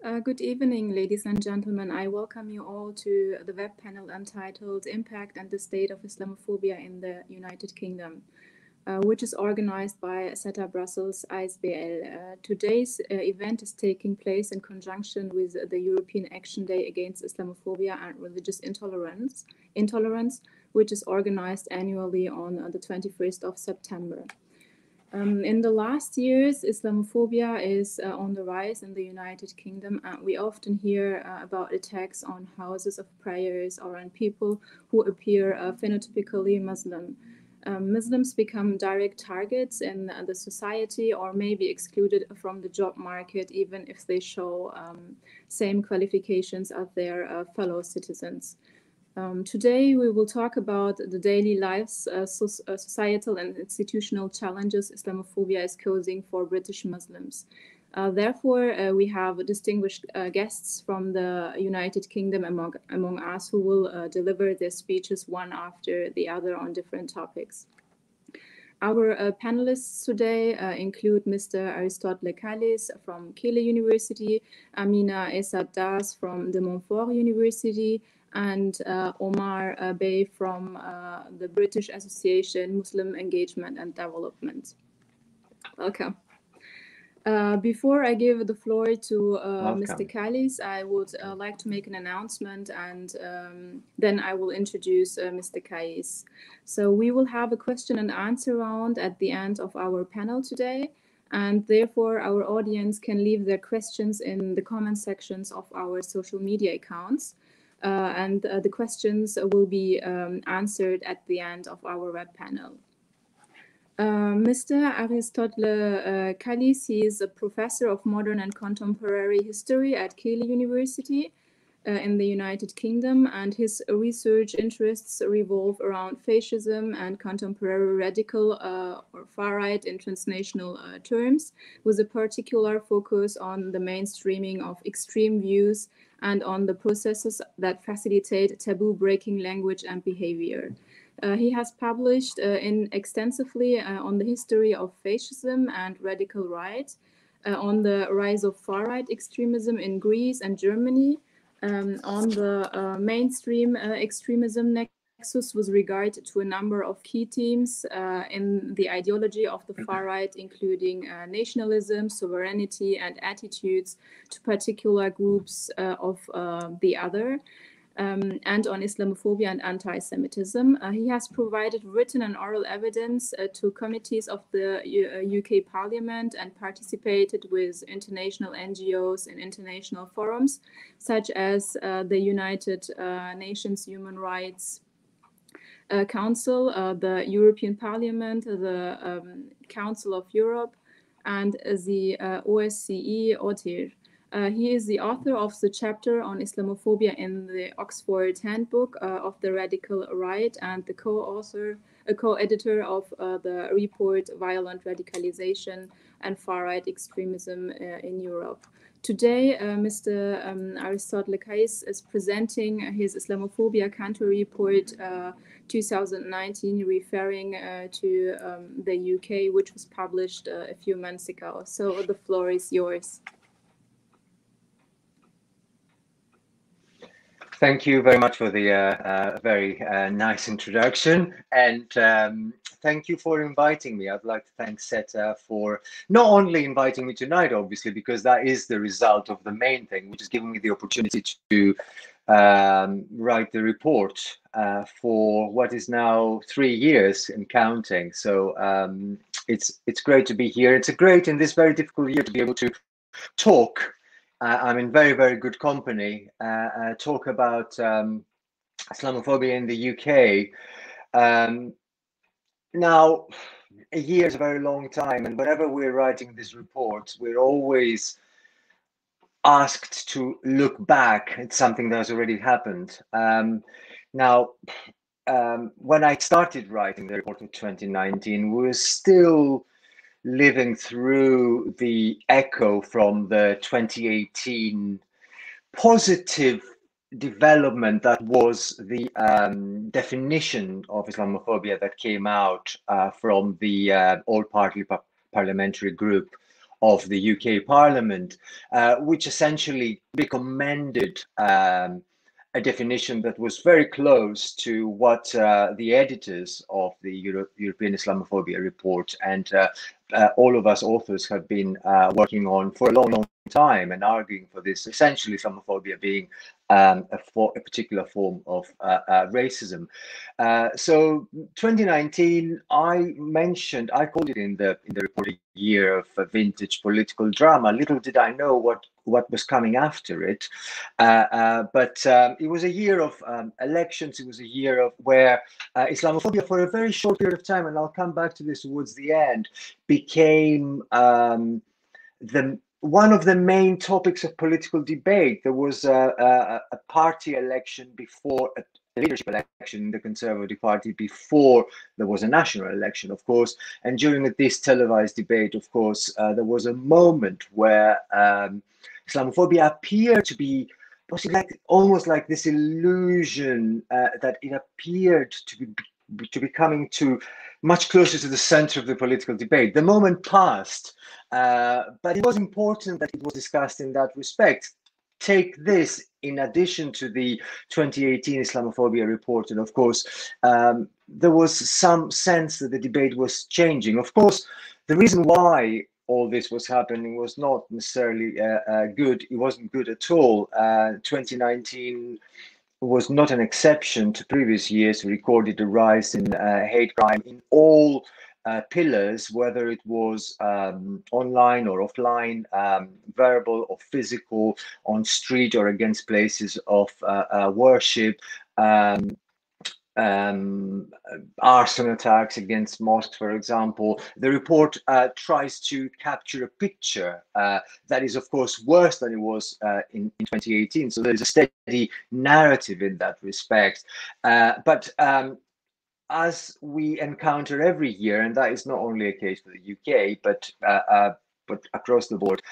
Good evening, ladies and gentlemen. I welcome you all to the web panel entitled Impact and the State of Islamophobia in the United Kingdom, which is organized by SETA Brussels ISBL. Today's event is taking place in conjunction with the European Action Day Against Islamophobia and Religious Intolerance, which is organized annually on the 21st of September. In the last years, Islamophobia is on the rise in the United Kingdom, and we often hear about attacks on houses of prayers or on people who appear phenotypically Muslim. Muslims become direct targets in the society or may be excluded from the job market even if they show same qualifications as their fellow citizens. Today, we will talk about the daily lives, societal and institutional challenges Islamophobia is causing for British Muslims. Therefore, we have distinguished guests from the United Kingdom among us who will deliver their speeches one after the other on different topics. Our panelists today include Mr. Aristotle Kallis from Keele University, Amina Easat-Daas from the Montfort University, and Omar Begg from the British Association Muslim Engagement and Development. Welcome. Before I give the floor to Mr. Kallis, I would like to make an announcement, and then I will introduce Mr. Kallis. So we will have a question and answer round at the end of our panel today, and therefore our audience can leave their questions in the comment sections of our social media accounts. And the questions will be answered at the end of our web panel. Mr. Aristotle Kallis, he is a professor of modern and contemporary history at Keele University in the United Kingdom, and his research interests revolve around fascism and contemporary radical or far-right in transnational terms, with a particular focus on the mainstreaming of extreme views and on the processes that facilitate taboo-breaking language and behavior. He has published extensively on the history of fascism and radical right, on the rise of far-right extremism in Greece and Germany, on the mainstream extremism nexus with regard to a number of key themes in the ideology of the far-right, including nationalism, sovereignty, and attitudes to particular groups of the other, and on Islamophobia and anti-Semitism. He has provided written and oral evidence to committees of the UK Parliament and participated with international NGOs in international forums, such as the United Nations Human Rights Council, the European Parliament, the Council of Europe, and the OSCE OTIR. He is the author of the chapter on Islamophobia in the Oxford Handbook of the Radical Right and the co-editor of the report Violent Radicalization and Far-Right Extremism in Europe. Today, Mr. Aristotle Kallis is presenting his Islamophobia Country Report 2019, referring to the UK, which was published a few months ago. So the floor is yours. Thank you very much for the very nice introduction, and thank you for inviting me. I'd like to thank SETA for not only inviting me tonight, obviously, because that is the result of the main thing, which is giving me the opportunity to write the report for what is now 3 years and counting. So it's great to be here. It's great in this very difficult year to be able to talk. I'm in very, very good company. Talk about Islamophobia in the UK. Now, a year is a very long time, and whenever we're writing this report, we're always asked to look back at something that has already happened. Now, when I started writing the report in 2019, we were still living through the echo from the 2018 positive development that was the definition of Islamophobia that came out from the all-party parliamentary group of the UK Parliament, which essentially recommended a definition that was very close to what the editors of the European Islamophobia Report and all of us authors have been working on for a long time and arguing for this, essentially Islamophobia being a particular form of racism. So 2019, I called it in the report a year of vintage political drama. Little did I know what was coming after it. But it was a year of elections. It was a year of where Islamophobia, for a very short period of time, and I'll come back to this towards the end, became one of the main topics of political debate. There was a party election before, a leadership election in the Conservative Party before there was a national election, of course. And during this televised debate, of course, there was a moment where Islamophobia appeared to be almost like this illusion that it appeared to be coming to much closer to the center of the political debate. The moment passed, but it was important that it was discussed in that respect. Take this in addition to the 2018 Islamophobia report, and of course, there was some sense that the debate was changing. Of course, the reason why all this was happening was not necessarily good. It wasn't good at all. 2019 was not an exception to previous years. We recorded a rise in hate crime in all pillars, whether it was online or offline, verbal or physical, on street or against places of worship, arson attacks against mosques, for example. The report tries to capture a picture that is, of course, worse than it was in 2018. So there's a steady narrative in that respect. But as we encounter every year, and that is not only a case for the UK, but across the board,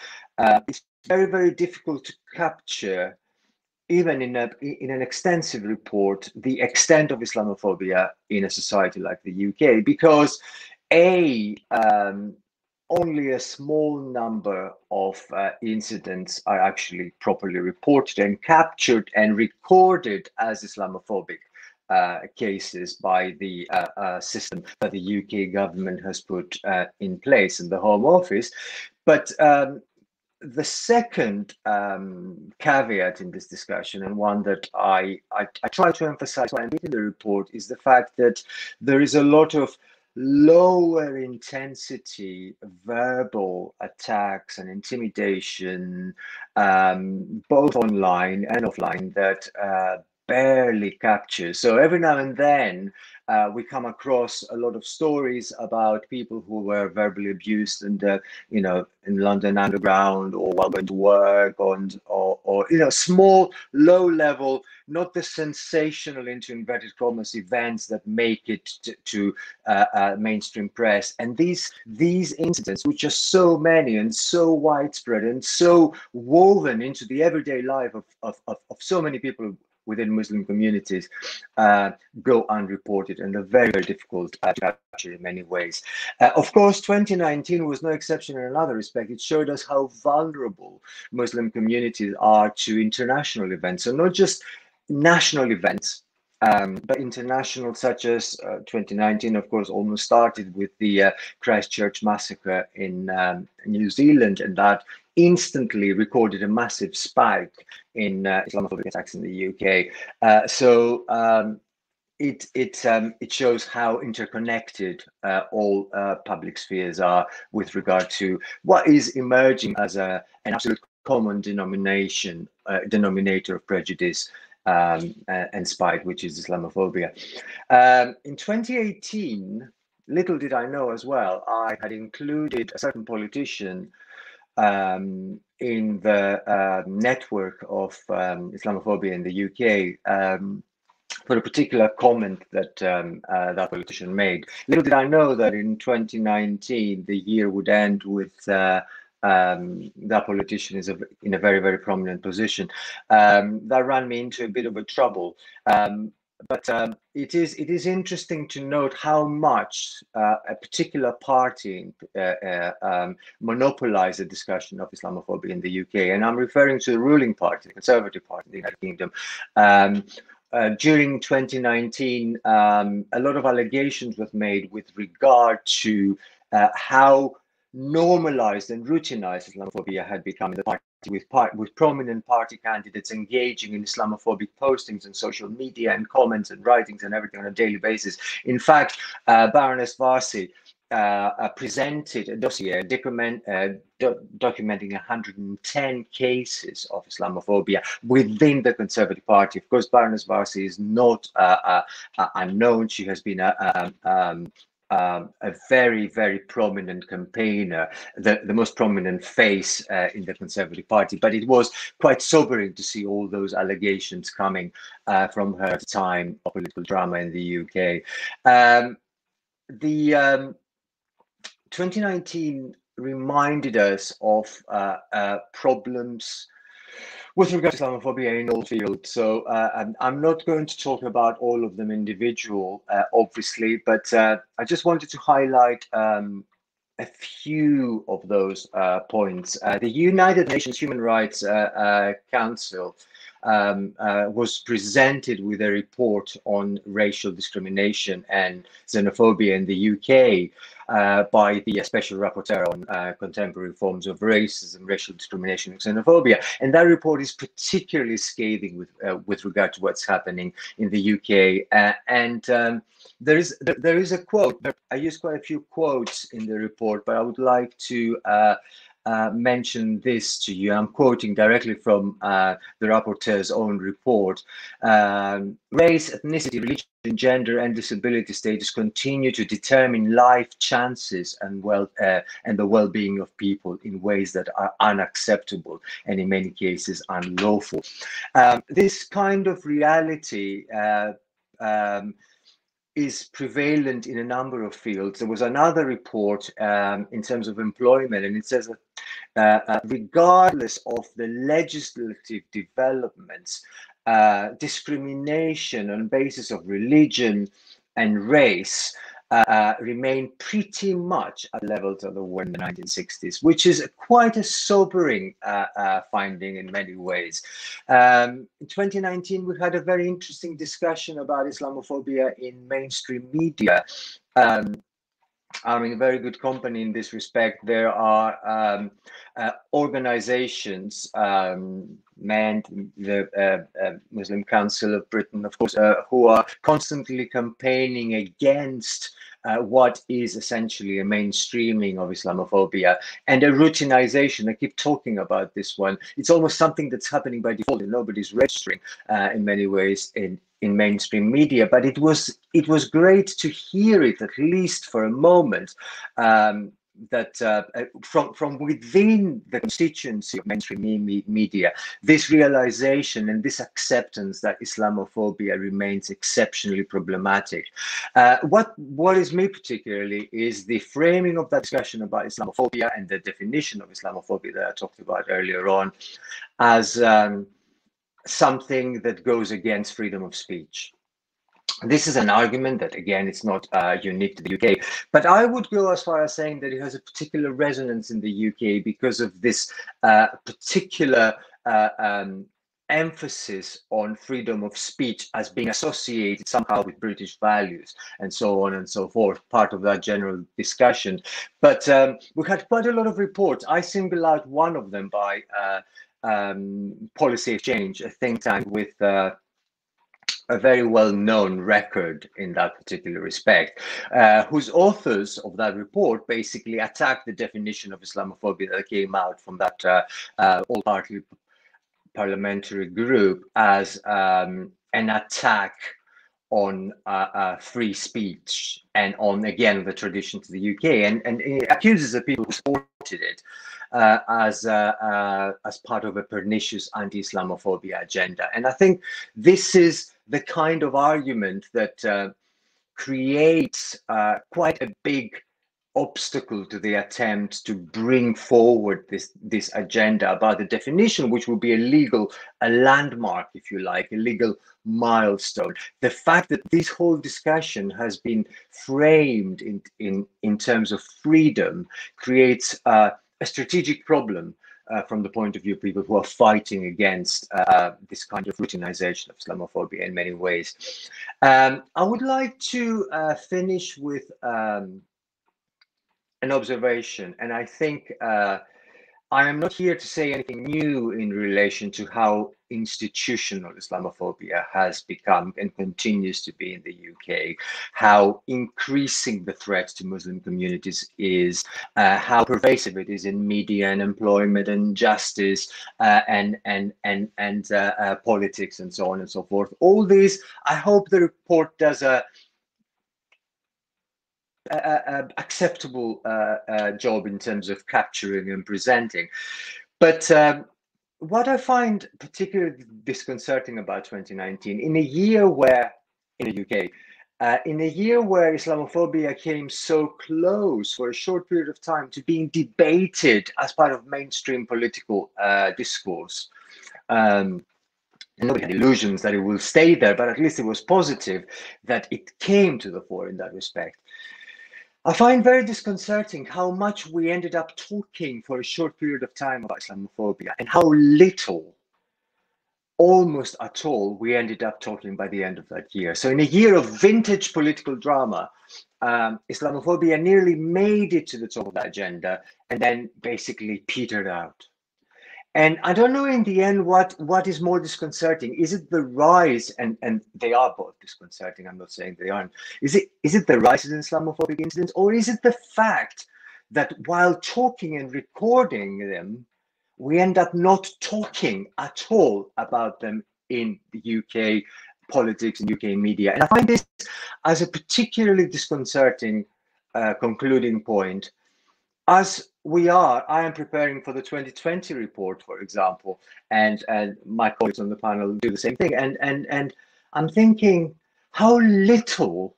it's very, very difficult to capture, even in an extensive report, the extent of Islamophobia in a society like the UK, because only a small number of incidents are actually properly reported and captured and recorded as Islamophobic cases by the system that the UK government has put in place in the Home Office. But the second caveat in this discussion, and one that I try to emphasize when I'm reading the report, is the fact that there is a lot of lower intensity verbal attacks and intimidation, both online and offline, that barely captures. So every now and then we come across a lot of stories about people who were verbally abused, and in London Underground, or while going to work, or small, low level, not the sensational, into inverted commas, events that make it to mainstream press. And these incidents, which are so many and so widespread and so woven into the everyday life of so many people within Muslim communities, go unreported, and are very, very difficult to capture in many ways. Of course, 2019 was no exception in another respect. It showed us how vulnerable Muslim communities are to international events, so not just national events, but international, such as 2019, of course, almost started with the Christchurch massacre in New Zealand, and that instantly recorded a massive spike in Islamophobic attacks in the UK. So it shows how interconnected all public spheres are with regard to what is emerging as an absolute common denominator of prejudice and spite, which is Islamophobia. In 2018, little did I know as well, I had included a certain politician in the network of Islamophobia in the UK for a particular comment that that politician made. Little did I know that in 2019, the year would end with that politician is in a very, very prominent position. That ran me into a bit of a trouble. but it is interesting to note how much a particular party monopolized the discussion of Islamophobia in the UK, and I'm referring to the ruling party, the Conservative Party in the United Kingdom. During 2019, a lot of allegations were made with regard to how normalized and routinized Islamophobia had become in the party, with prominent party candidates engaging in Islamophobic postings on social media and comments and writings and everything on a daily basis. In fact, Baroness Varsi presented a dossier documenting 110 cases of Islamophobia within the Conservative Party. Of course, Baroness Varsi is not unknown. She has been a very, very prominent campaigner, the most prominent face in the Conservative Party. But it was quite sobering to see all those allegations coming from her at the time of political drama in the UK. The 2019 reminded us of problems with regard to Islamophobia in all fields. So I'm not going to talk about all of them individual, obviously, but I just wanted to highlight a few of those points. The United Nations Human Rights Council was presented with a report on racial discrimination and xenophobia in the UK by the Special Rapporteur on Contemporary Forms of Racism, Racial Discrimination and Xenophobia. And that report is particularly scathing with regard to what's happening in the UK. There is a quote. I use quite a few quotes in the report, but I would like to mention this to you. I'm quoting directly from the rapporteur's own report. Race, ethnicity, religion, gender, and disability status continue to determine life chances and the well-being of people in ways that are unacceptable and in many cases unlawful. This kind of reality is prevalent in a number of fields. There was another report in terms of employment, and it says that regardless of the legislative developments, discrimination on basis of religion and race remain pretty much at levels that were in the 1960s, which is quite a sobering finding in many ways. In 2019, we had a very interesting discussion about Islamophobia in mainstream media. I'm in very good company in this respect. There are organizations, the Muslim Council of Britain, of course, who are constantly campaigning against what is essentially a mainstreaming of Islamophobia and a routinization. I keep talking about this one. It's almost something that's happening by default and nobody's registering in many ways in mainstream media. But it was great to hear it, at least for a moment, that from within the constituency of mainstream media, this realization and this acceptance that Islamophobia remains exceptionally problematic. What is me particularly is the framing of that discussion about Islamophobia and the definition of Islamophobia that I talked about earlier on as something that goes against freedom of speech. This is an argument that, again, it's not unique to the UK, but I would go as far as saying that it has a particular resonance in the UK because of this particular emphasis on freedom of speech as being associated somehow with British values and so on and so forth, part of that general discussion. But we had quite a lot of reports. I single out one of them by Policy Exchange, a think tank with a very well-known record in that particular respect, whose authors of that report basically attacked the definition of Islamophobia that came out from that all-party parliamentary group as an attack on free speech and on, again, the traditions of the UK, and it accuses the people who supported it as part of a pernicious anti-Islamophobia agenda. And I think this is the kind of argument that creates quite a big obstacle to the attempt to bring forward this agenda about the definition, which will be a landmark, if you like, a legal milestone. The fact that this whole discussion has been framed in terms of freedom creates a strategic problem from the point of view of people who are fighting against this kind of routinization of Islamophobia in many ways. I would like to finish with an observation, and I think I am not here to say anything new in relation to how institutional Islamophobia has become and continues to be in the UK, how increasing the threat to Muslim communities is, how pervasive it is in media and employment and justice and politics and so on and so forth. All these, I hope the report does a acceptable job in terms of capturing and presenting. But what I find particularly disconcerting about 2019, in a year where, in the UK, in a year where Islamophobia came so close for a short period of time to being debated as part of mainstream political discourse, and nobody had illusions that it will stay there, but at least it was positive that it came to the fore in that respect. I find very disconcerting how much we ended up talking for a short period of time about Islamophobia and how little, almost at all, we ended up talking by the end of that year. So in a year of vintage political drama, Islamophobia nearly made it to the top of the agenda and then basically petered out. And I don't know in the end what is more disconcerting. Is it the rise, and they are both disconcerting, I'm not saying they aren't. Is it the rise in Islamophobic incidents, or is it the fact that while talking and recording them, we end up not talking at all about them in the UK politics and UK media? And I find this as a particularly disconcerting concluding point. As I am preparing for the 2020 report, for example, and my colleagues on the panel do the same thing. And I'm thinking how little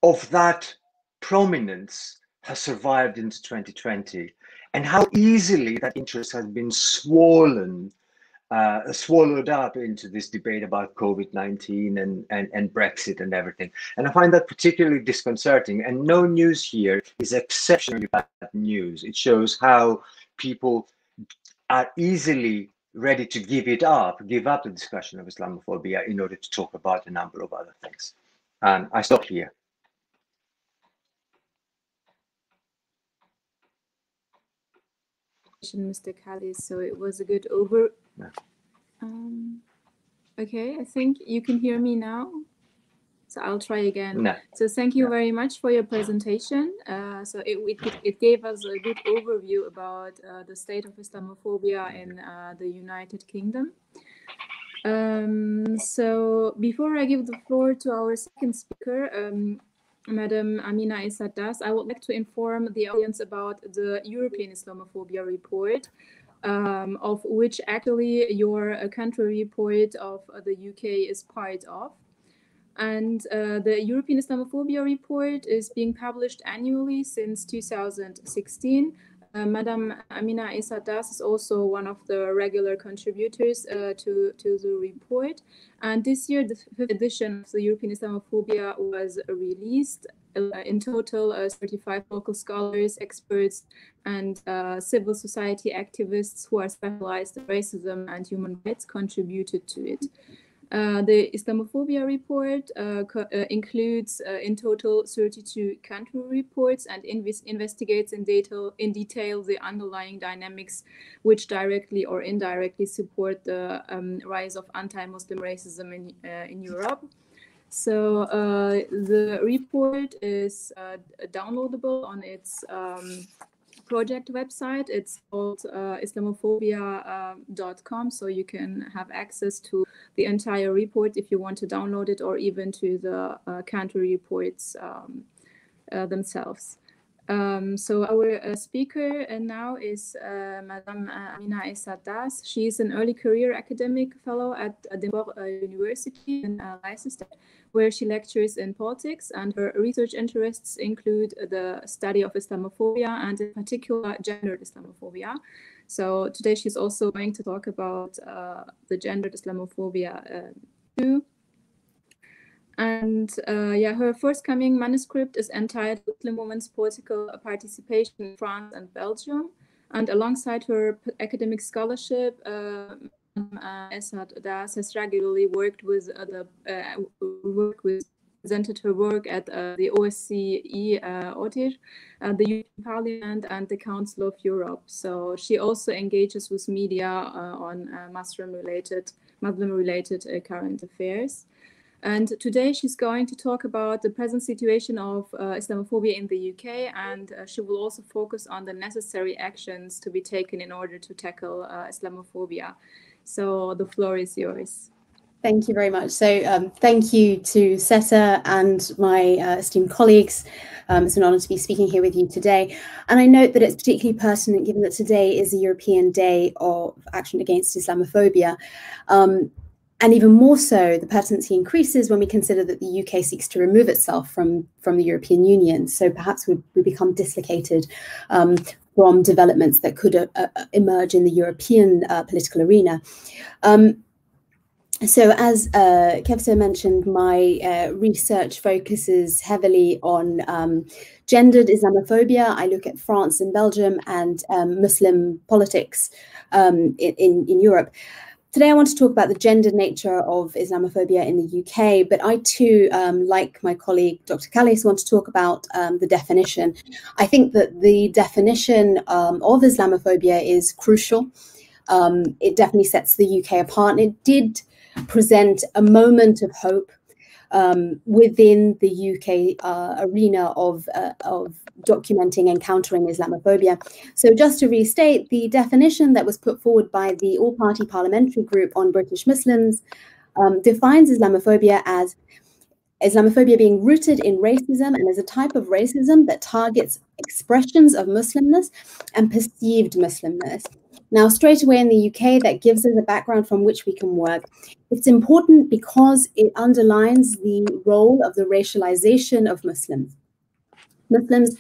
of that prominence has survived into 2020, and how easily that interest has been swallowed up into this debate about COVID-19 and Brexit and everything. And I find that particularly disconcerting. And no news here is exceptionally bad news. It shows how people are easily ready to give up the discussion of Islamophobia in order to talk about a number of other things. I stop here. Mr. Kallis, so it was a good over. Okay, I think you can hear me now. So I'll try again. No. So thank you very much for your presentation. So it gave us a good overview about the state of Islamophobia in the United Kingdom. So before I give the floor to our second speaker, Madam Amina Easat-Daas, I would like to inform the audience about the European Islamophobia Report, of which actually your country report of the UK is part of. And the European Islamophobia Report is being published annually since 2016. Madam Amina Easat-Daas is also one of the regular contributors to the report. And this year, the 5th edition of the European Islamophobia was released. In total, 35 local scholars, experts, and civil society activists who are specialized in racism and human rights contributed to it. The Islamophobia report includes in total 32 country reports and investigates in detail the underlying dynamics which directly or indirectly support the rise of anti-Muslim racism in Europe. So the report is downloadable on its project website. It's called Islamophobia.com, so you can have access to the entire report if you want to download it, or even to the country reports themselves. So our speaker now is Madame Amina Easat-Daas. She is an early career academic fellow at Montfort University in Leicester, where she lectures in politics, and her research interests include the study of Islamophobia and in particular gendered Islamophobia. So today she's also going to talk about the gendered Islamophobia too. And yeah, her forthcoming manuscript is entitled Muslim Women's Political Participation in France and Belgium. And alongside her academic scholarship, Easat-Daas has regularly worked with presented her work at the OSCE ODIHR, the European Parliament, and the Council of Europe. So she also engages with media on Muslim-related current affairs. And today she's going to talk about the present situation of Islamophobia in the UK, and she will also focus on the necessary actions to be taken in order to tackle Islamophobia. So the floor is yours. Thank you very much. So thank you to SETA and my esteemed colleagues. It's an honor to be speaking here with you today. And I note that it's particularly pertinent given that today is the European Day of Action Against Islamophobia. And even more so, the pertinency increases when we consider that the UK seeks to remove itself from the European Union. So perhaps we become dislocated from developments that could emerge in the European political arena. So as Kevser mentioned, my research focuses heavily on gendered Islamophobia. I look at France and Belgium and Muslim politics in Europe. Today, I want to talk about the gendered nature of Islamophobia in the UK, but I too, like my colleague, Dr. Kallis, want to talk about the definition. I think that the definition of Islamophobia is crucial. It definitely sets the UK apart, and it did present a moment of hope within the UK arena of documenting and countering Islamophobia. So just to restate, the definition that was put forward by the all-party parliamentary group on British Muslims defines Islamophobia as Islamophobia being rooted in racism and as a type of racism that targets expressions of Muslimness and perceived Muslimness. Now, straight away in the UK, that gives us a background from which we can work. It's important because it underlines the role of the racialization of Muslims. Muslims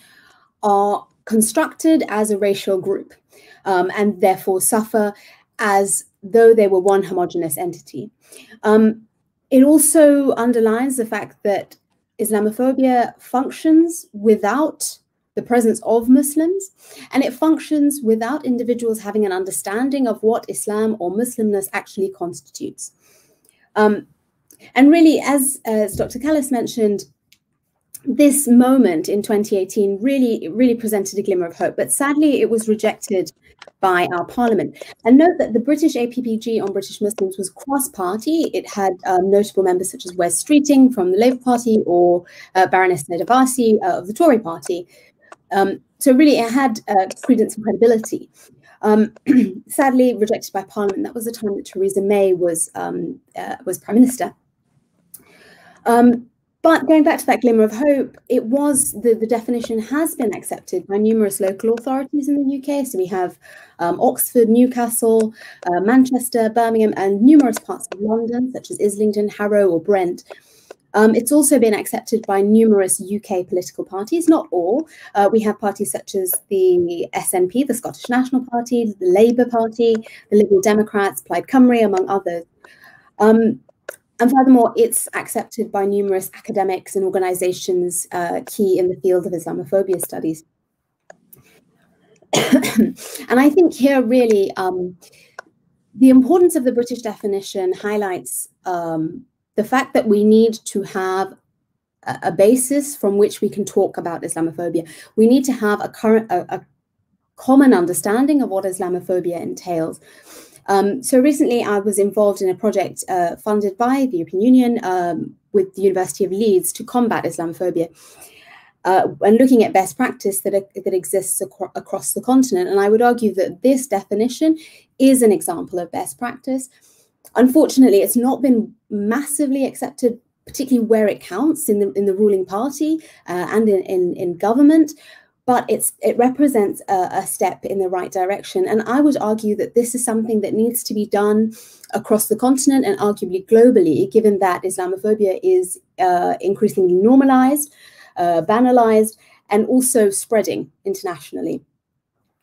are constructed as a racial group and therefore suffer as though they were one homogeneous entity. It also underlines the fact that Islamophobia functions without the presence of Muslims, and it functions without individuals having an understanding of what Islam or Muslimness actually constitutes. And really, as Dr. Kallis mentioned, this moment in 2018 really presented a glimmer of hope, but sadly it was rejected by our parliament. And note that the British APPG on British Muslims was cross-party. It had notable members such as Wes Streeting from the Labour Party or Baroness Nedavasi of the Tory Party. So really it had credence and credibility. Sadly rejected by Parliament. That was the time that Theresa May was Prime Minister. But going back to that glimmer of hope, it was the definition has been accepted by numerous local authorities in the UK. So we have Oxford, Newcastle, Manchester, Birmingham, and numerous parts of London, such as Islington, Harrow, or Brent. It's also been accepted by numerous UK political parties, not all. We have parties such as the SNP, the Scottish National Party, the Labour Party, the Liberal Democrats, Plaid Cymru, among others. And furthermore, it's accepted by numerous academics and organisations key in the field of Islamophobia studies. And I think here really the importance of the British definition highlights the fact that we need to have a basis from which we can talk about Islamophobia. We need to have a common understanding of what Islamophobia entails. So recently I was involved in a project funded by the European Union with the University of Leeds to combat Islamophobia and looking at best practice that exists across the continent. And I would argue that this definition is an example of best practice. Unfortunately, it's not been massively accepted, particularly where it counts in the ruling party and in government. but it represents a step in the right direction. And I would argue that this is something that needs to be done across the continent and arguably globally, given that Islamophobia is increasingly normalized, banalized, and also spreading internationally.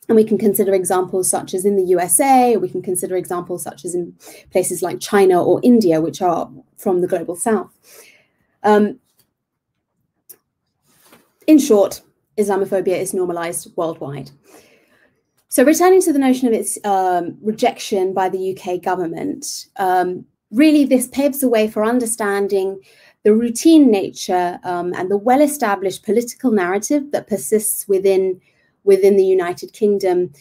And we can consider examples such as in the USA, or we can consider examples such as in places like China or India, which are from the global south. In short, Islamophobia is normalized worldwide. So returning to the notion of its rejection by the UK government, really this paves the way for understanding the routine nature and the well-established political narrative that persists within the United Kingdom,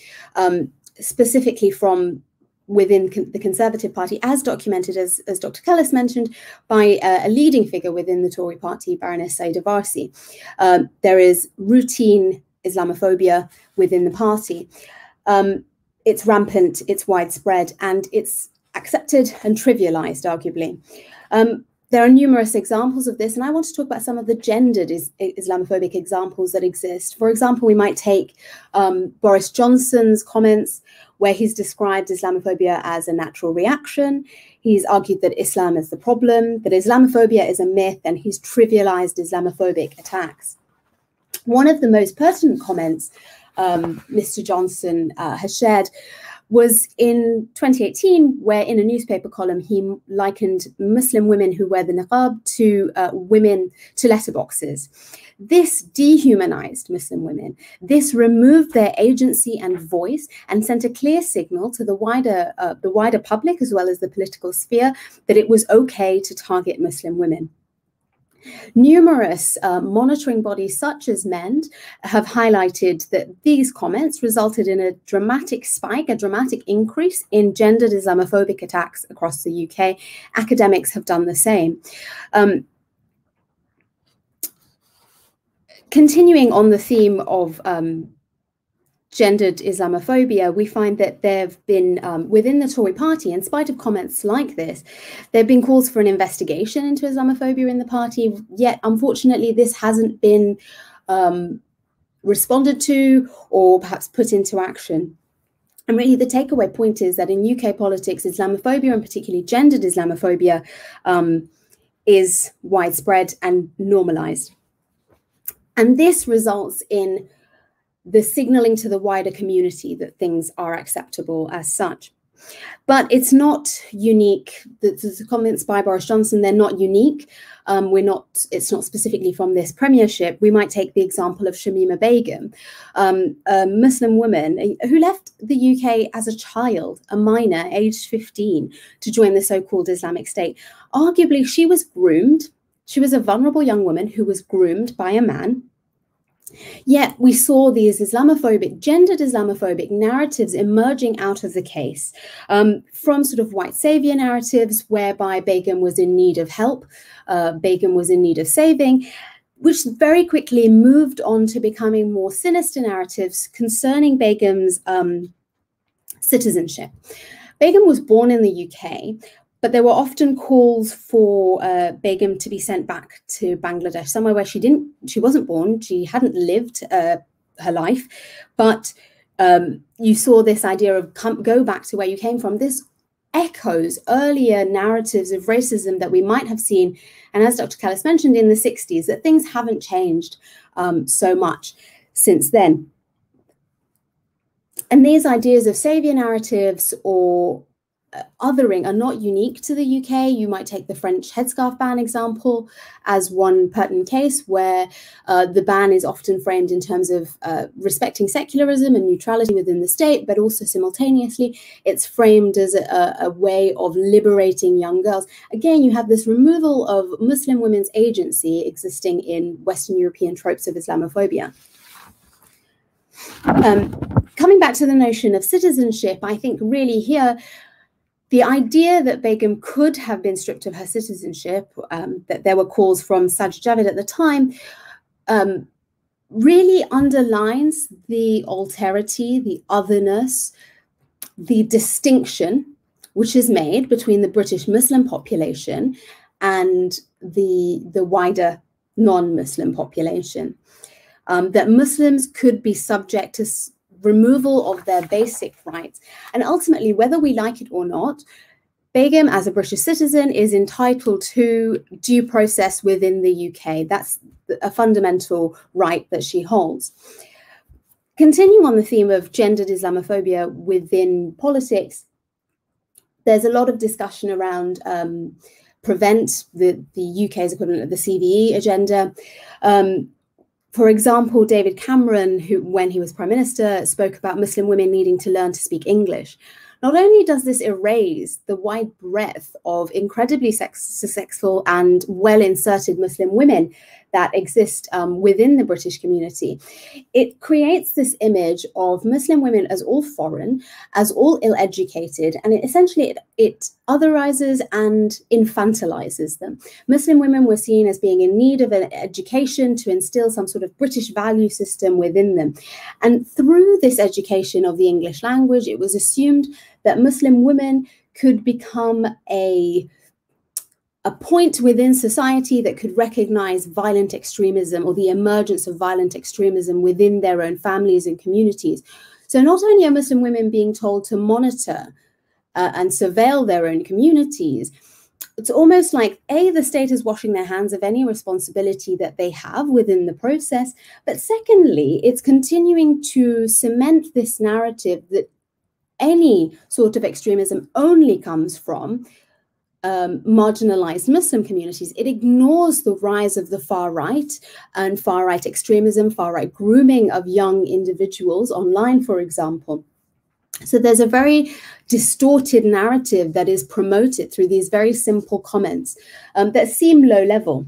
specifically from within the Conservative Party, as documented, as Dr. Kallis mentioned, by a leading figure within the Tory party, Baroness Easat-Daas. There is routine Islamophobia within the party. It's rampant, it's widespread, and it's accepted and trivialized, arguably. There are numerous examples of this, and I want to talk about some of the gendered Islamophobic examples that exist. For example, we might take Boris Johnson's comments, where he's described Islamophobia as a natural reaction. He's argued that Islam is the problem, that Islamophobia is a myth, and he's trivialized Islamophobic attacks. One of the most pertinent comments Mr. Johnson has shared was in 2018, where in a newspaper column, he likened Muslim women who wear the niqab to letterboxes. This dehumanized Muslim women. This removed their agency and voice and sent a clear signal to the wider public, as well as the political sphere, that it was okay to target Muslim women. Numerous monitoring bodies such as MEND have highlighted that these comments resulted in a dramatic spike, a dramatic increase in gendered Islamophobic attacks across the UK. Academics have done the same. Continuing on the theme of gendered Islamophobia, we find that there have been, within the Tory party, in spite of comments like this, there have been calls for an investigation into Islamophobia in the party, yet unfortunately this hasn't been responded to or perhaps put into action. And really the takeaway point is that in UK politics, Islamophobia, and particularly gendered Islamophobia, is widespread and normalized. And this results in the signaling to the wider community that things are acceptable as such. But it's not unique. The comments by Boris Johnson, they're not unique. It's not specifically from this premiership. We might take the example of Shamima Begum, a Muslim woman who left the UK as a child, a minor, aged 15, to join the so-called Islamic State. Arguably, she was groomed. She was a vulnerable young woman who was groomed by a man. Yet we saw these Islamophobic, gendered Islamophobic narratives emerging out of the case, from sort of white savior narratives whereby Begum was in need of help, Begum was in need of saving, which very quickly moved on to becoming more sinister narratives concerning Begum's citizenship. Begum was born in the UK, but there were often calls for Begum to be sent back to Bangladesh, somewhere where she wasn't born, she hadn't lived her life, but you saw this idea of go back to where you came from. This echoes earlier narratives of racism that we might have seen, and as Dr. Kallis mentioned, in the 60s, that things haven't changed so much since then. And these ideas of savior narratives or othering are not unique to the UK. You might take the French headscarf ban example as one pertinent case where the ban is often framed in terms of respecting secularism and neutrality within the state, but also simultaneously it's framed as a way of liberating young girls. Again, you have this removal of Muslim women's agency existing in Western European tropes of Islamophobia. Coming back to the notion of citizenship, I think really here, the idea that Begum could have been stripped of her citizenship, that there were calls from Sajid Javid at the time, really underlines the alterity, the otherness, the distinction which is made between the British Muslim population and the wider non-Muslim population. that Muslims could be subject to removal of their basic rights. And ultimately, whether we like it or not, Begum, as a British citizen, is entitled to due process within the UK. That's a fundamental right that she holds. Continuing on the theme of gendered Islamophobia within politics, there's a lot of discussion around Prevent, the UK's equivalent of the CVE agenda. For example, David Cameron, who, when he was Prime Minister, spoke about Muslim women needing to learn to speak English. Not only does this erase the wide breadth of incredibly successful and well-inserted Muslim women that exist within the British community, it creates this image of Muslim women as all foreign, as all ill-educated, and it otherizes and infantilizes them. Muslim women were seen as being in need of an education to instill some sort of British value system within them. And through this education of the English language, it was assumed that Muslim women could become a point within society that could recognize violent extremism or the emergence of violent extremism within their own families and communities. So not only are Muslim women being told to monitor and surveil their own communities, it's almost like, A, the state is washing their hands of any responsibility that they have within the process, but secondly, it's continuing to cement this narrative that any sort of extremism only comes from marginalized Muslim communities. It ignores the rise of the far right and far right extremism, far right grooming of young individuals online, for example. So there's a very distorted narrative that is promoted through these very simple comments that seem low level.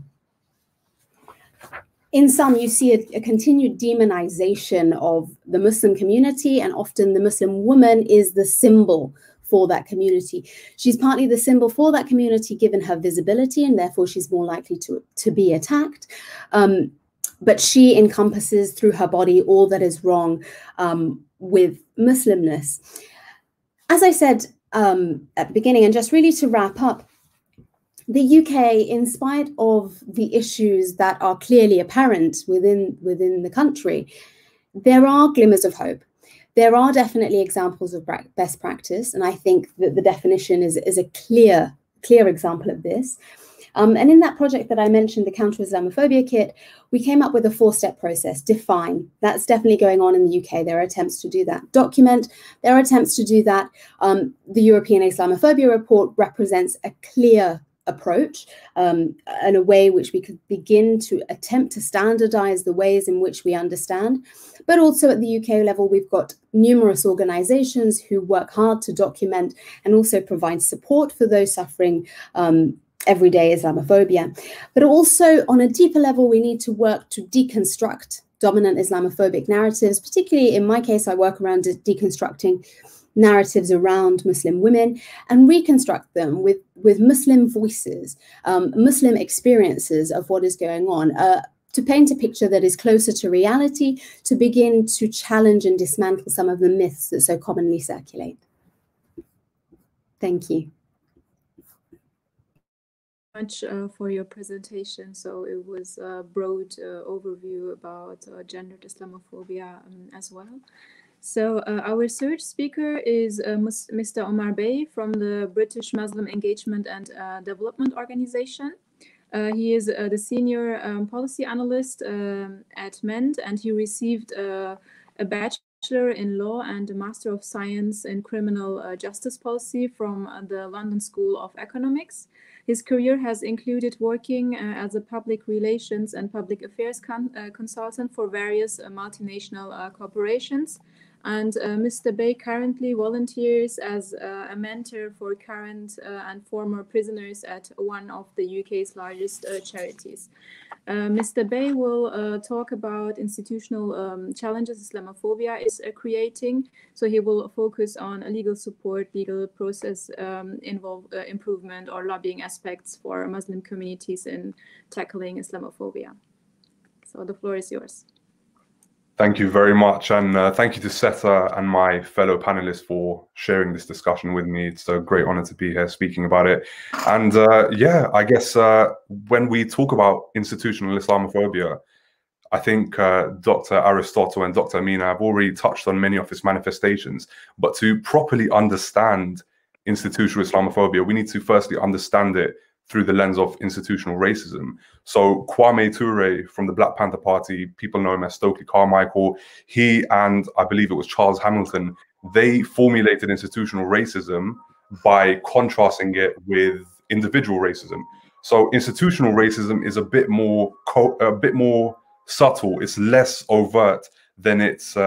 In some, you see a continued demonization of the Muslim community, and often the Muslim woman is the symbol for that community. She's partly the symbol for that community given her visibility, and therefore she's more likely to be attacked. But she encompasses through her body all that is wrong with Muslimness. As I said at the beginning, and just really to wrap up, the UK, in spite of the issues that are clearly apparent within the country, there are glimmers of hope. There are definitely examples of best practice, and I think that the definition is a clear example of this. And in that project that I mentioned, the Counter Islamophobia Kit, we came up with a 4-step process. Define. That's definitely going on in the UK. There are attempts to do that. Document. There are attempts to do that. The European Islamophobia Report represents a clear approach and a way which we could begin to attempt to standardize the ways in which we understand. But also at the UK level, we've got numerous organizations who work hard to document and also provide support for those suffering everyday Islamophobia. But also on a deeper level, we need to work to deconstruct dominant Islamophobic narratives. Particularly in my case, I work around deconstructing narratives around Muslim women and reconstruct them with Muslim voices, Muslim experiences of what is going on, to paint a picture that is closer to reality, to begin to challenge and dismantle some of the myths that so commonly circulate. Thank you. Much for your presentation. So it was a broad overview about gendered Islamophobia as well. So our research speaker is Mr. Omar Bey from the British Muslim Engagement and Development Organization. He is the senior policy analyst at MEND, and he received a bachelor in law and a master of science in criminal justice policy from the London School of Economics. His career has included working as a public relations and public affairs consultant for various multinational corporations. And Mr. Bey currently volunteers as a mentor for current and former prisoners at one of the UK's largest charities. Mr. Bey will talk about institutional challenges Islamophobia is creating. So he will focus on legal support, legal process improvement or lobbying aspects for Muslim communities in tackling Islamophobia. So the floor is yours. Thank you very much, and thank you to SETA and my fellow panelists for sharing this discussion with me. It's a great honor to be here speaking about it. And yeah, I guess when we talk about institutional Islamophobia, I think Dr. Aristotle and Dr. Amina have already touched on many of its manifestations, but to properly understand institutional Islamophobia, we need to firstly understand it through the lens of institutional racism. So Kwame Ture from the Black Panther Party, people know him as Stokely Carmichael, he and I believe it was Charles Hamilton, they formulated institutional racism by contrasting it with individual racism. So institutional racism is a bit more subtle, it's less overt than its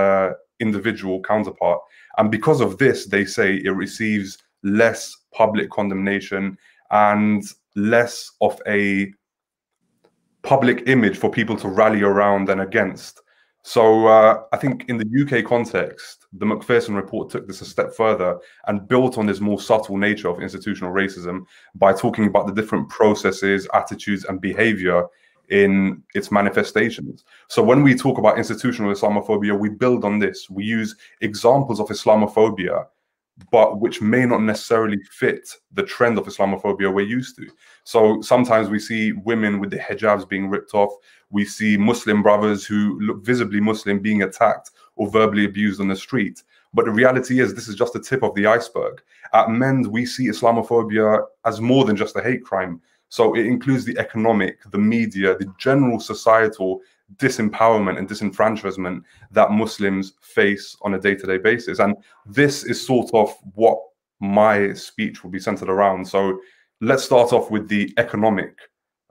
individual counterpart. And because of this, they say it receives less public condemnation and less of a public image for people to rally around and against. So I think in the UK context, the Macpherson report took this a step further and built on this more subtle nature of institutional racism by talking about the different processes, attitudes, and behavior in its manifestations. So when we talk about institutional Islamophobia, we build on this. We use examples of Islamophobia, but which may not necessarily fit the trend of Islamophobia we're used to. So sometimes we see women with the hijabs being ripped off. We see Muslim brothers who look visibly Muslim being attacked or verbally abused on the street. But the reality is this is just the tip of the iceberg. At MEND, we see Islamophobia as more than just a hate crime. So it includes the economic, the media, the general societal disempowerment and disenfranchisement that Muslims face on a day-to-day basis. And this is sort of what my speech will be centered around. So let's start off with the economic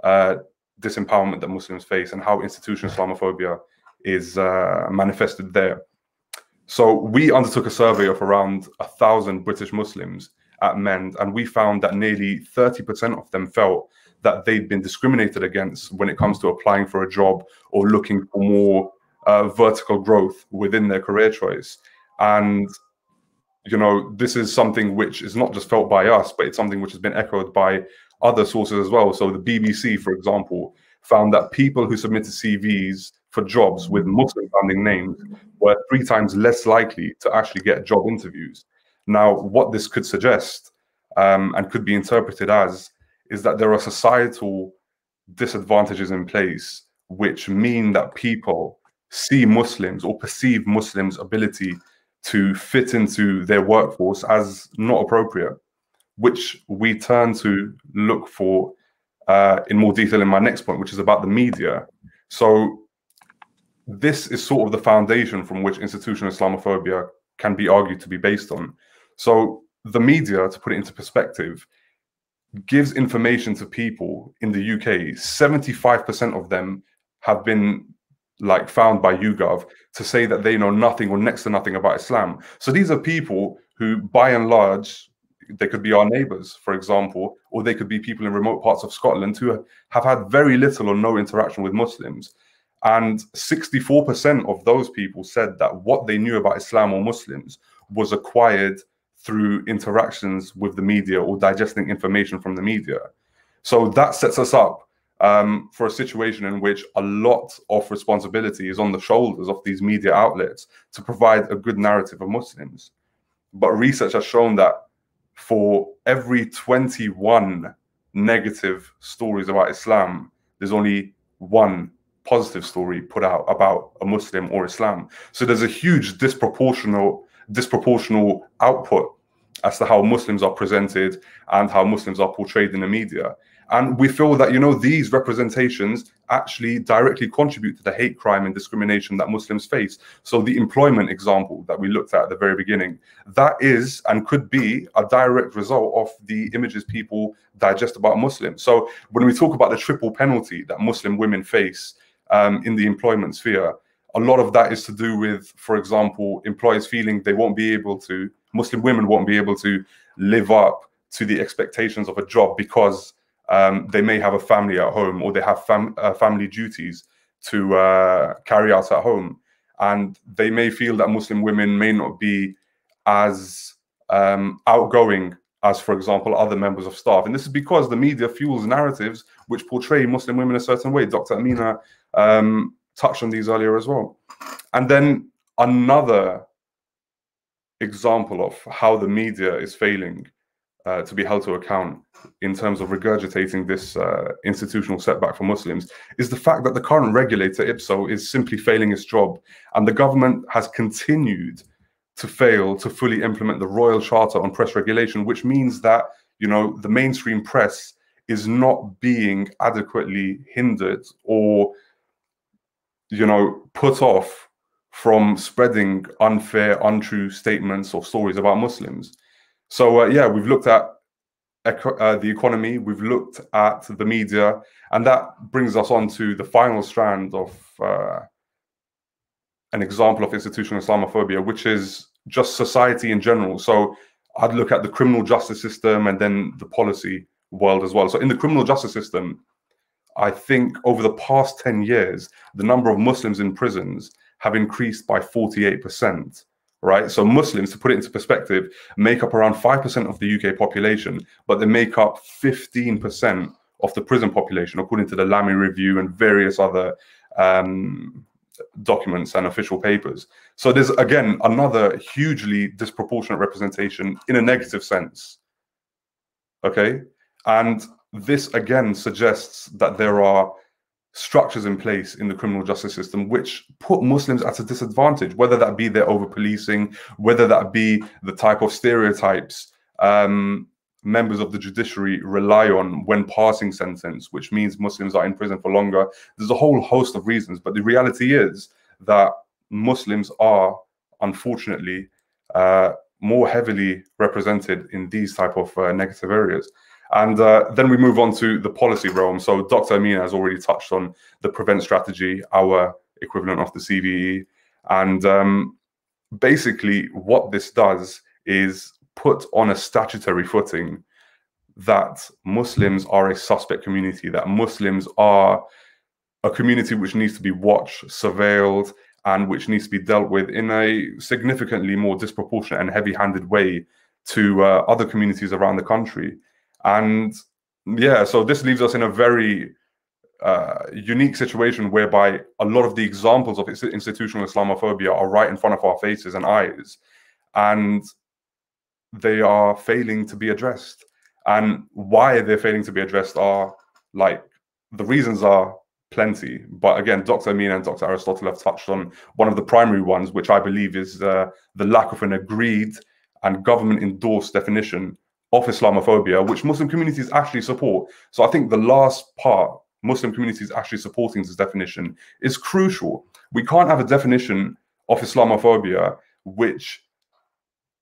disempowerment that Muslims face and how institutional Islamophobia is manifested there. So we undertook a survey of around 1,000 British Muslims at MEND, and we found that nearly 30% of them felt that they'd been discriminated against when it comes to applying for a job or looking for more vertical growth within their career choice. And, you know, this is something which is not just felt by us, but it's something which has been echoed by other sources as well. So the BBC, for example, found that people who submitted CVs for jobs with Muslim-sounding names were 3 times less likely to actually get job interviews. Now, what this could suggest and could be interpreted as is that there are societal disadvantages in place which mean that people see Muslims or perceive Muslims' ability to fit into their workforce as not appropriate, which we turn to look for in more detail in my next point, which is about the media. So this is sort of the foundation from which institutional Islamophobia can be argued to be based on. So the media, to put it into perspective, gives information to people in the UK. 75% of them have been found by YouGov to say that they know nothing or next to nothing about Islam. So these are people who, by and large, they could be our neighbors, for example, or they could be people in remote parts of Scotland who have had very little or no interaction with Muslims. And 64% of those people said that what they knew about Islam or Muslims was acquired through interactions with the media or digesting information from the media. So that sets us up for a situation in which a lot of responsibility is on the shoulders of these media outlets to provide a good narrative of Muslims. But research has shown that for every 21 negative stories about Islam, there's only 1 positive story put out about a Muslim or Islam. So there's a huge disproportional output as to how Muslims are presented and how Muslims are portrayed in the media. And we feel that, you know, these representations actually directly contribute to the hate crime and discrimination that Muslims face. So the employment example that we looked at the very beginning, that is and could be a direct result of the images people digest about Muslims. So when we talk about the triple penalty that Muslim women face in the employment sphere, a lot of that is to do with, for example, employers feeling they won't be able to, Muslim women won't be able to live up to the expectations of a job because they may have a family at home or they have family duties to carry out at home. And they may feel that Muslim women may not be as outgoing as, for example, other members of staff. And this is because the media fuels narratives which portray Muslim women a certain way. Dr. Amina touched on these earlier as well. And then another example of how the media is failing to be held to account in terms of regurgitating this institutional setback for Muslims is the fact that the current regulator, IPSO, is simply failing its job. And the government has continued to fail to fully implement the Royal Charter on Press Regulation, which means that, you know, the mainstream press is not being adequately hindered or, you know, put off from spreading unfair, untrue statements or stories about Muslims. So yeah, we've looked at the economy, we've looked at the media, and that brings us on to the final strand of an example of institutional Islamophobia, which is just society in general. So I'd look at the criminal justice system and then the policy world as well. So in the criminal justice system, I think over the past 10 years, the number of Muslims in prisons have increased by 48%, right? So Muslims, to put it into perspective, make up around 5% of the UK population, but they make up 15% of the prison population, according to the Lamy Review and various other documents and official papers. So there's, again, another hugely disproportionate representation in a negative sense, okay? And this, again, suggests that there are structures in place in the criminal justice system which put Muslims at a disadvantage, whether that be their over-policing, whether that be the type of stereotypes members of the judiciary rely on when passing sentence, which means Muslims are in prison for longer. There's a whole host of reasons, but the reality is that Muslims are, unfortunately, more heavily represented in these type of negative areas. And then we move on to the policy realm. So Dr. Amina has already touched on the PREVENT strategy, our equivalent of the CVE. And basically what this does is put on a statutory footing that Muslims are a suspect community, that Muslims are a community which needs to be watched, surveilled, and which needs to be dealt with in a significantly more disproportionate and heavy-handed way to other communities around the country. And yeah, so this leaves us in a very unique situation whereby a lot of the examples of institutional Islamophobia are right in front of our faces and eyes, and they are failing to be addressed. And why they're failing to be addressed are, like, the reasons are plenty. But again, Dr. Amina and Dr. Aristotle have touched on one of the primary ones, which I believe is the lack of an agreed and government-endorsed definition of Islamophobia, which Muslim communities actually support. So I think the last part, Muslim communities actually supporting this definition, is crucial. We can't have a definition of Islamophobia which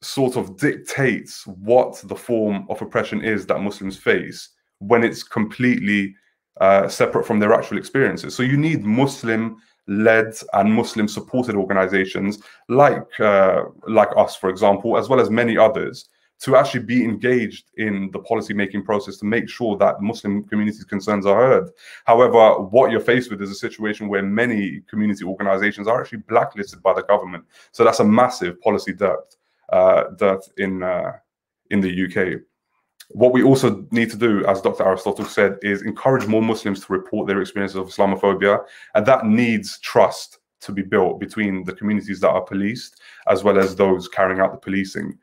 sort of dictates what the form of oppression is that Muslims face when it's completely separate from their actual experiences. So you need Muslim-led and Muslim-supported organizations like us, for example, as well as many others, to actually be engaged in the policy-making process to make sure that Muslim communities' concerns are heard. However, what you're faced with is a situation where many community organizations are actually blacklisted by the government. So that's a massive policy dearth in the UK. What we also need to do, as Dr. Aristotle said, is encourage more Muslims to report their experiences of Islamophobia, and that needs trust to be built between the communities that are policed as well as those carrying out the policing.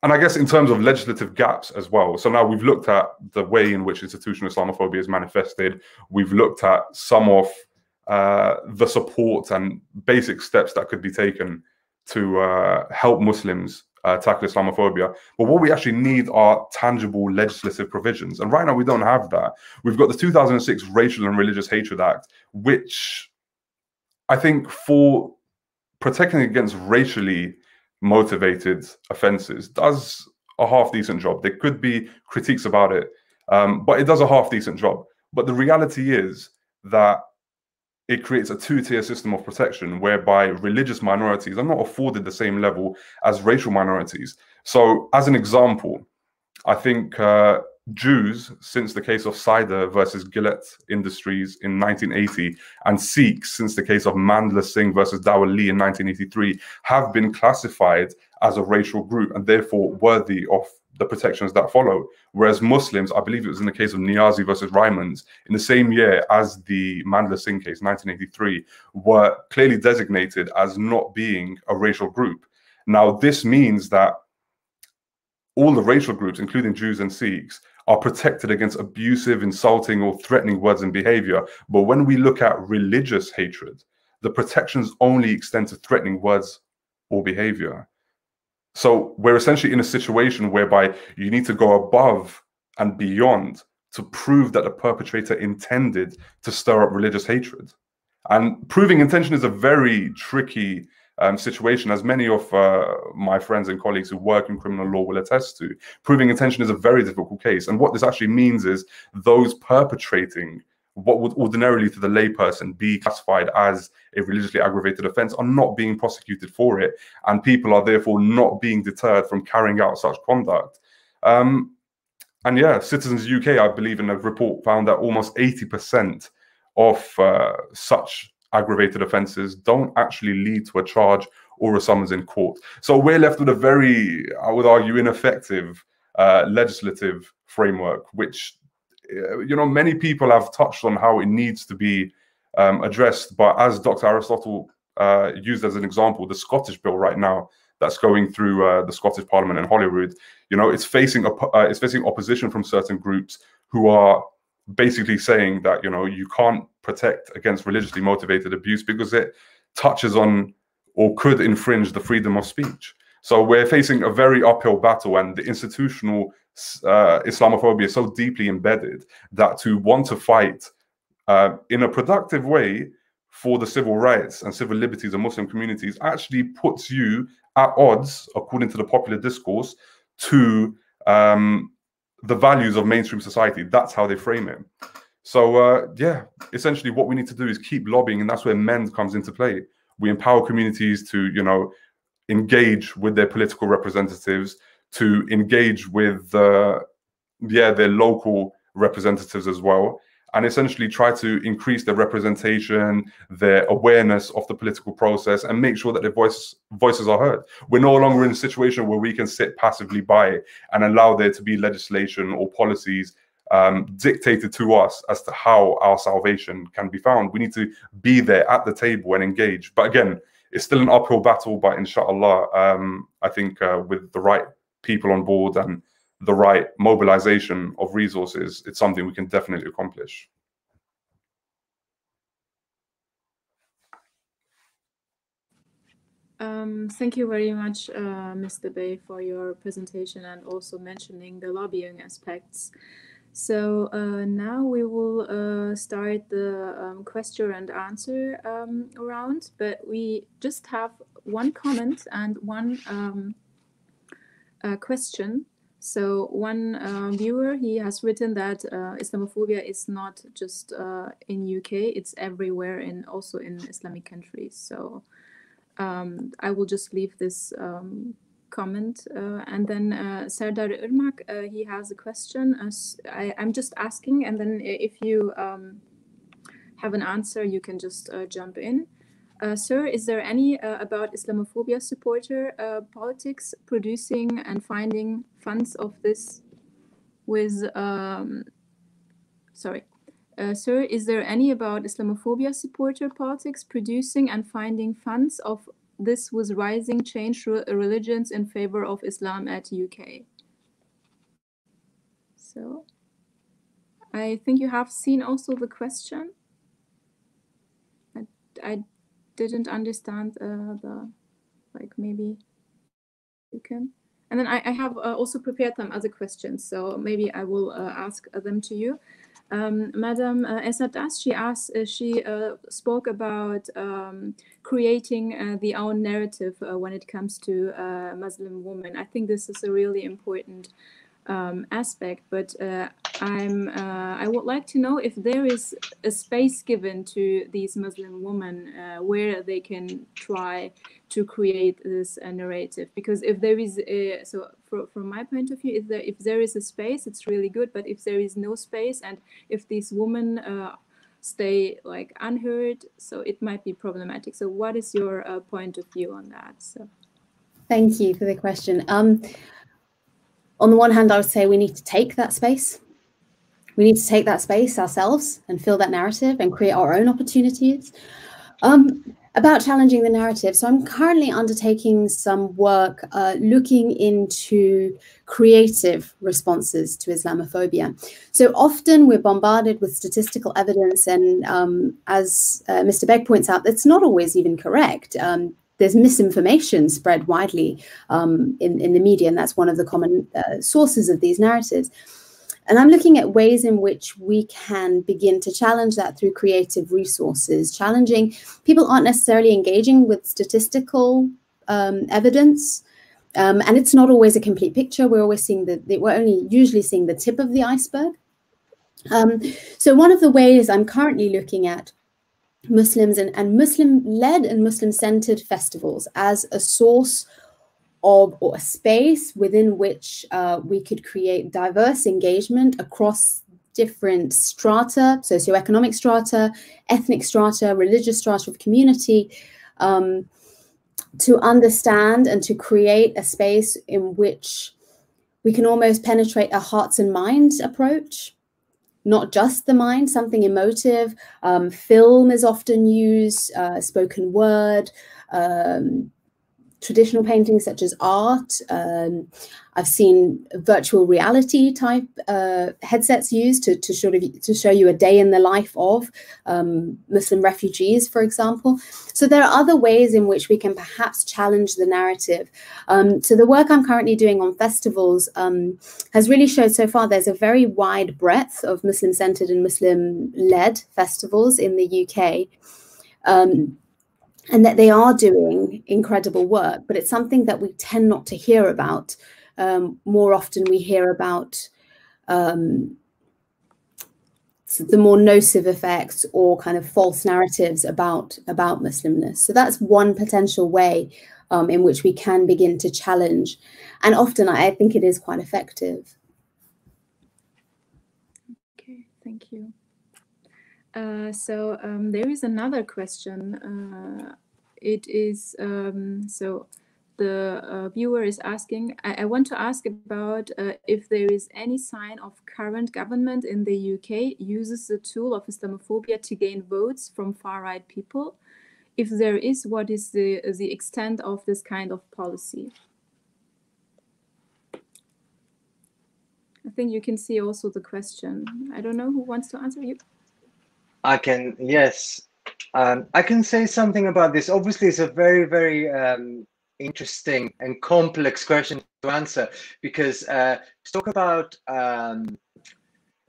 And I guess in terms of legislative gaps as well, so now we've looked at the way in which institutional Islamophobia is manifested. We've looked at some of the support and basic steps that could be taken to help Muslims tackle Islamophobia. But what we actually need are tangible legislative provisions. And right now we don't have that. We've got the 2006 Racial and Religious Hatred Act, which I think for protecting against racially motivated offenses does a half decent job. There could be critiques about it, but it does a half decent job. But the reality is that it creates a two-tier system of protection whereby religious minorities are not afforded the same level as racial minorities. So as an example, I think Jews, since the case of Cider versus Gillette Industries in 1980, and Sikhs, since the case of Mandla Singh versus Dawar Lee in 1983, have been classified as a racial group and therefore worthy of the protections that follow. Whereas Muslims, I believe it was in the case of Niazi versus Ryman's, in the same year as the Mandla Singh case, 1983, were clearly designated as not being a racial group. Now, this means that all the racial groups, including Jews and Sikhs, are protected against abusive, insulting, or threatening words and behavior. But when we look at religious hatred, the protections only extend to threatening words or behavior. So we're essentially in a situation whereby you need to go above and beyond to prove that the perpetrator intended to stir up religious hatred. And proving intention is a very tricky situation, as many of my friends and colleagues who work in criminal law will attest to. Proving intention is a very difficult case. And what this actually means is those perpetrating what would ordinarily to the layperson be classified as a religiously aggravated offense are not being prosecuted for it. And people are therefore not being deterred from carrying out such conduct. And yeah, Citizens UK, I believe in a report, found that almost 80% of such aggravated offences don't actually lead to a charge or a summons in court. So we're left with a very, I would argue, ineffective legislative framework, which, you know, many people have touched on how it needs to be addressed. But as Dr. Aristotle used as an example, the Scottish bill right now that's going through the Scottish Parliament in Holyrood, you know, it's facing opposition from certain groups who are basically saying that, you know, you can't protect against religiously motivated abuse because it touches on or could infringe the freedom of speech. So we're facing a very uphill battle, and the institutional Islamophobia is so deeply embedded that to want to fight in a productive way for the civil rights and civil liberties of Muslim communities actually puts you at odds, according to the popular discourse, to the values of mainstream society. That's how they frame it. So yeah, essentially what we need to do is keep lobbying, and that's where MEND comes into play. We empower communities to, you know, engage with their political representatives, to engage with their local representatives as well, and essentially try to increase their representation, their awareness of the political process, and make sure that their voices are heard. We're no longer in a situation where we can sit passively by and allow there to be legislation or policies dictated to us as to how our salvation can be found. We need to be there at the table and engage. But again, it's still an uphill battle, but inshallah, I think with the right people on board and the right mobilization of resources, it's something we can definitely accomplish. Thank you very much, Mr. Bay, for your presentation and also mentioning the lobbying aspects. So now we will start the question and answer round, but we just have one comment and one question. So one viewer, he has written that Islamophobia is not just in UK, it's everywhere and also in Islamic countries. So I will just leave this comment. And then Serdar Irmak, he has a question. I'm just asking, and then if you have an answer, you can just jump in. Sir, is there any about Islamophobia supporter politics producing and finding funds of this with, sir, is there any about Islamophobia supporter politics producing and finding funds of this with rising change religions in favor of Islam at UK? So I think you have seen also the question. I didn't understand the, like, maybe you can. And then I have also prepared them as a question, so maybe I will ask them to you. Madam Easat-Daas, she spoke about creating the own narrative when it comes to Muslim women. I think this is a really important aspect, but I would like to know if there is a space given to these Muslim women where they can try to create this narrative. Because if there is from my point of view, if there is a space, it's really good. But if there is no space, and if these women stay like unheard, so it might be problematic. So what is your point of view on that? So thank you for the question. On the one hand, I would say we need to take that space. We need to take that space ourselves and fill that narrative and create our own opportunities. about challenging the narrative. So I'm currently undertaking some work looking into creative responses to Islamophobia. So often we're bombarded with statistical evidence, and as Mr. Begg points out, that's not always even correct. There's misinformation spread widely in the media, and that's one of the common sources of these narratives. And I'm looking at ways in which we can begin to challenge that through creative resources. People aren't necessarily engaging with statistical evidence, and it's not always a complete picture. We're always seeing we're only usually seeing the tip of the iceberg. So one of the ways I'm currently looking at Muslims and Muslim-led and Muslim-centered festivals as a source of, or a space within which we could create diverse engagement across different strata, socioeconomic strata, ethnic strata, religious strata of community, to understand and to create a space in which we can almost penetrate a hearts and minds approach, not just the mind, something emotive. Film is often used, spoken word, traditional paintings such as art. I've seen virtual reality type headsets used to show you a day in the life of Muslim refugees, for example. So there are other ways in which we can perhaps challenge the narrative. So the work I'm currently doing on festivals has really showed so far there's a very wide breadth of Muslim-centered and Muslim-led festivals in the UK. And that they are doing incredible work, but it's something that we tend not to hear about. More often we hear about the more nocive effects or kind of false narratives about Muslimness. So that's one potential way in which we can begin to challenge. And often I think it is quite effective. Okay, thank you. So there is another question. It is, so the viewer is asking, I want to ask about if there is any sign of current government in the UK uses the tool of Islamophobia to gain votes from far-right people. If there is, what is the extent of this kind of policy? I think you can see also the question. I don't know who wants to answer you. I can, yes. I can say something about this. Obviously, it's a very, very interesting and complex question to answer, because to talk about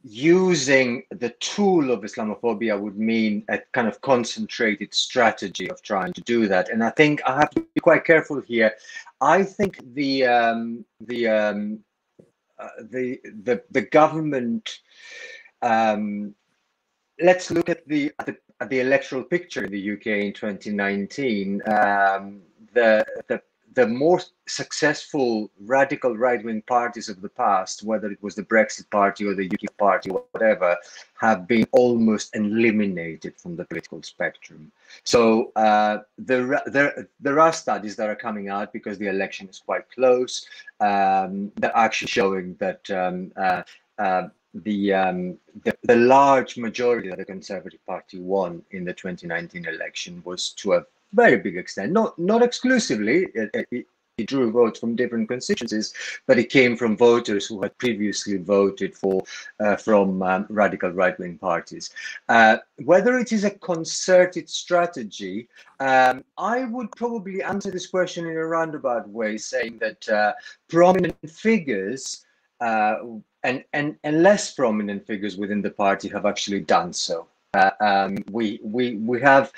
using the tool of Islamophobia would mean a kind of concentrated strategy of trying to do that. And I think I have to be quite careful here. I think the government. Let's look at the electoral picture in the UK in 2019. The more successful radical right-wing parties of the past, whether it was the Brexit Party or the UKIP Party or whatever, have been almost eliminated from the political spectrum. So there are studies that are coming out because the election is quite close. They're actually showing that the large majority that the Conservative Party won in the 2019 election was to a very big extent, not exclusively. It drew votes from different constituencies, but it came from voters who had previously voted for from radical right-wing parties. Whether it is a concerted strategy, I would probably answer this question in a roundabout way, saying that prominent figures and less prominent figures within the party have actually done so. We have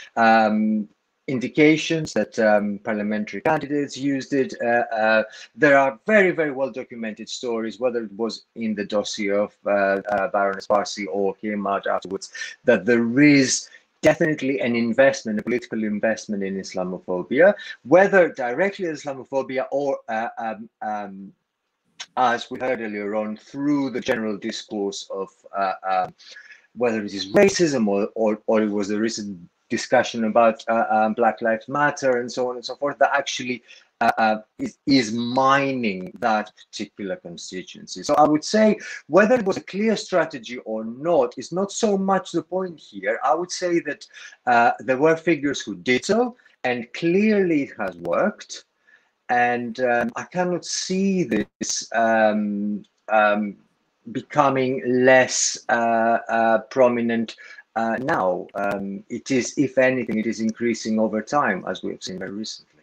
indications that parliamentary candidates used it. There are very, very well documented stories, whether it was in the dossier of Baroness Parsi or came out afterwards, that there is definitely an investment, a political investment in Islamophobia, whether directly Islamophobia or as we heard earlier on, through the general discourse of whether it is racism or it was the recent discussion about Black Lives Matter and so on and so forth, that actually is mining that particular constituency. So I would say whether it was a clear strategy or not is not so much the point here. I would say that there were figures who did so, and clearly it has worked. And I cannot see this becoming less prominent now. It is, if anything, it is increasing over time, as we have seen very recently.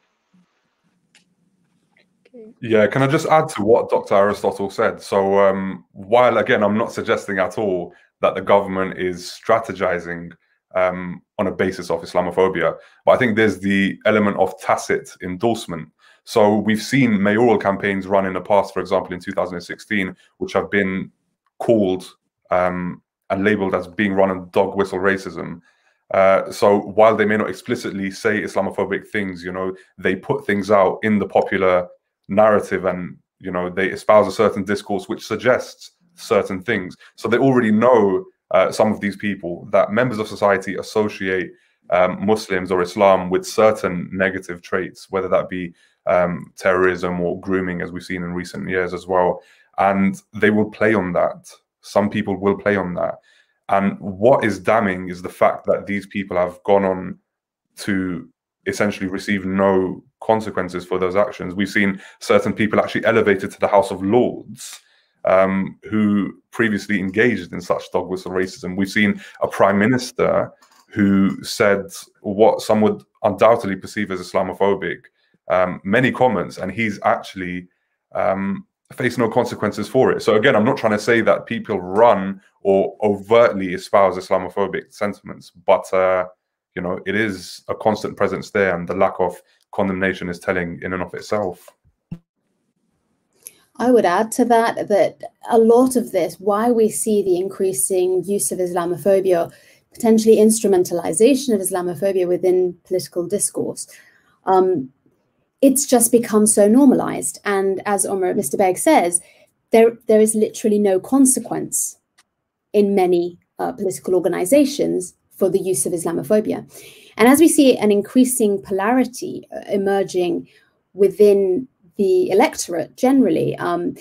Yeah, can I just add to what Dr. Aristotle said? So while, again, I'm not suggesting at all that the government is strategizing on a basis of Islamophobia, but I think there's the element of tacit endorsement. So we've seen mayoral campaigns run in the past, for example, in 2016, which have been called and labeled as being run on dog whistle racism. So while they may not explicitly say Islamophobic things, you know, they put things out in the popular narrative, and you know, they espouse a certain discourse which suggests certain things. So they already know, some of these people, that members of society associate Muslims or Islam with certain negative traits, whether that be terrorism or grooming, as we've seen in recent years as well. And they will play on that. Some people will play on that. And what is damning is the fact that these people have gone on to essentially receive no consequences for those actions. We've seen certain people actually elevated to the House of Lords who previously engaged in such dog whistle racism. We've seen a prime minister who said what some would undoubtedly perceive as Islamophobic, many comments, and he's actually faced no consequences for it. So again, I'm not trying to say that people run or overtly espouse Islamophobic sentiments, but you know, it is a constant presence there, and the lack of condemnation is telling in and of itself. I would add to that that a lot of this, why we see the increasing use of Islamophobia, potentially instrumentalization of Islamophobia within political discourse, it's just become so normalized. And as Omar, Mr. Begg says, there is literally no consequence in many political organizations for the use of Islamophobia. And as we see an increasing polarity emerging within the electorate generally, and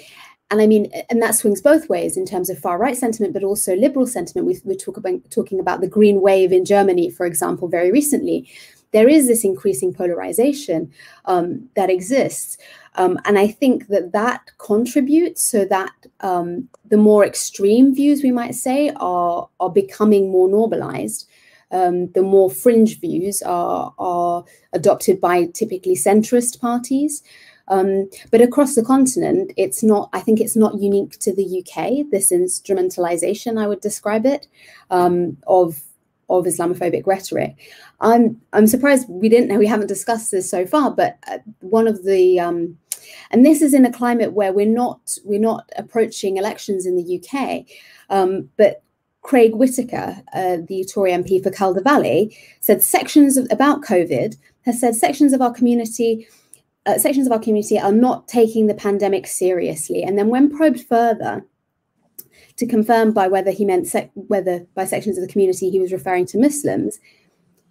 I mean, and that swings both ways in terms of far right sentiment, but also liberal sentiment. We're talking about the Green Wave in Germany, for example, very recently. There is this increasing polarization that exists. And I think that that contributes so that the more extreme views, we might say, are becoming more normalized. The more fringe views are adopted by typically centrist parties. But across the continent, it's not, I think it's not unique to the UK, this instrumentalization, I would describe it, of Islamophobic rhetoric. I'm surprised we haven't discussed this so far, but one of the, and this is in a climate where we're not approaching elections in the UK, but Craig Whitaker, the Tory MP for Calder Valley, said about COVID, has said sections of our community are not taking the pandemic seriously. And then when probed further to confirm by whether he meant whether by sections of the community he was referring to Muslims,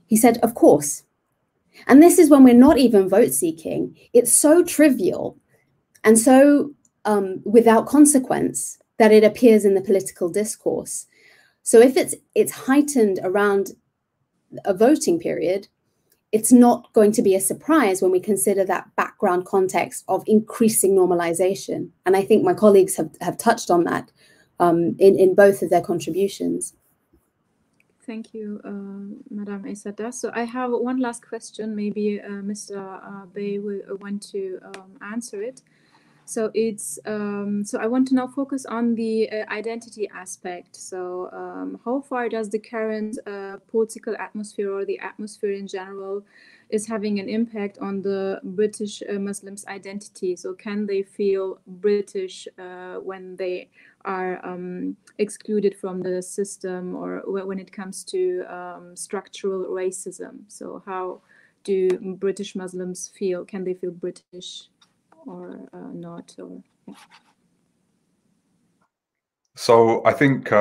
he said, of course. And this is when we're not even vote seeking. It's so trivial and so without consequence that it appears in the political discourse. So if it's heightened around a voting period, it's not going to be a surprise when we consider that background context of increasing normalization. And I think my colleagues have touched on that in both of their contributions. Thank you, Madam Easat-Daas. So I have one last question. Maybe Mr. Bey will want to answer it. So it's so I want to now focus on the identity aspect. So how far does the current political atmosphere or the atmosphere in general is having an impact on the British Muslims' identity? So can they feel British when they are excluded from the system, or when it comes to structural racism? So how do British Muslims feel? Can they feel British or not? Or, yeah. So I think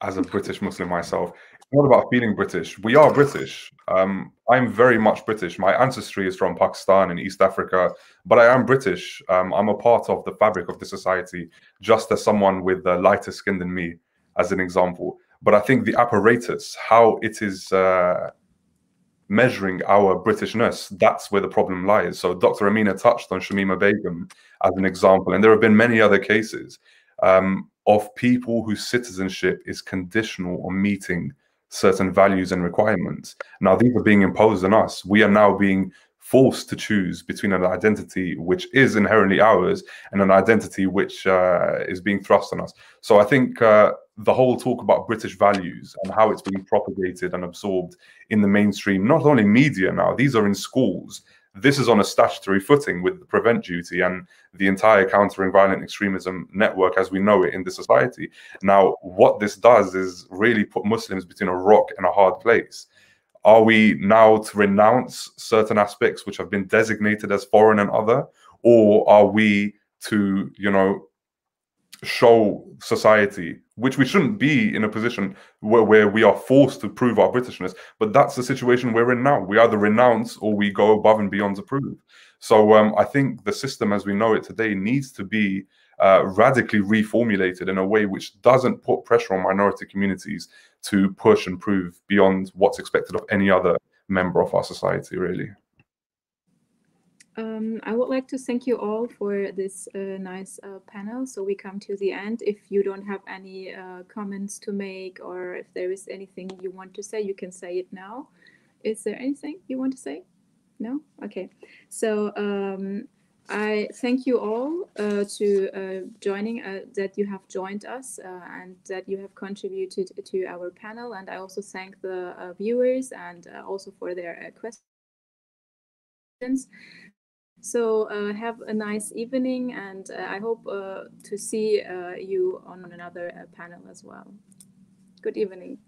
as a British Muslim myself. It's not about feeling British. We are British. I'm very much British. My ancestry is from Pakistan and East Africa, but I am British. I'm a part of the fabric of the society, just as someone with lighter skin than me, as an example. But I think the apparatus, how it is measuring our Britishness, that's where the problem lies. So Dr. Amina touched on Shamima Begum as an example, and there have been many other cases of people whose citizenship is conditional on meeting certain values and requirements. Now, these are being imposed on us. We are now being forced to choose between an identity which is inherently ours and an identity which is being thrust on us. So I think the whole talk about British values and how it's being propagated and absorbed in the mainstream, not only media now, these are in schools. This is on a statutory footing with the prevent duty and the entire countering violent extremism network as we know it in the society. Now, what this does is really put Muslims between a rock and a hard place. Are we now to renounce certain aspects which have been designated as foreign and other, or are we to, you know, show society, which we shouldn't be in a position where we are forced to prove our Britishness, but that's the situation we're in now. We either renounce or we go above and beyond to prove. So I think the system as we know it today needs to be radically reformulated in a way which doesn't put pressure on minority communities to push and prove beyond what's expected of any other member of our society, really. I would like to thank you all for this nice panel. So we come to the end. If you don't have any comments to make, or if there is anything you want to say, you can say it now. Is there anything you want to say? No? Okay. So I thank you all to joining, that you have joined us and that you have contributed to our panel. And I also thank the viewers and also for their questions. So have a nice evening, and I hope to see you on another panel as well. Good evening.